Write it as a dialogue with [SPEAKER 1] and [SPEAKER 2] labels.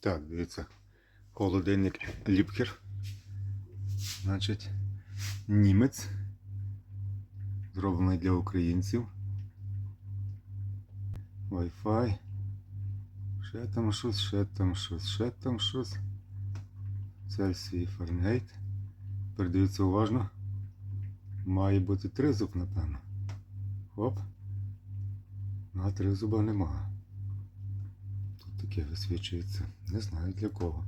[SPEAKER 1] Так, дивіться, холодильник Ліпкер. Значить, німець. Зроблений для українців. Wi-Fi. Ще там щось, ще там щось, ще там щось. Цельсій, Фаренгейт. Передивіться уважно. Має бути тризуб, напевно. Оп. А тризуба нема. Тут таке висвічується. Не знаю для кого.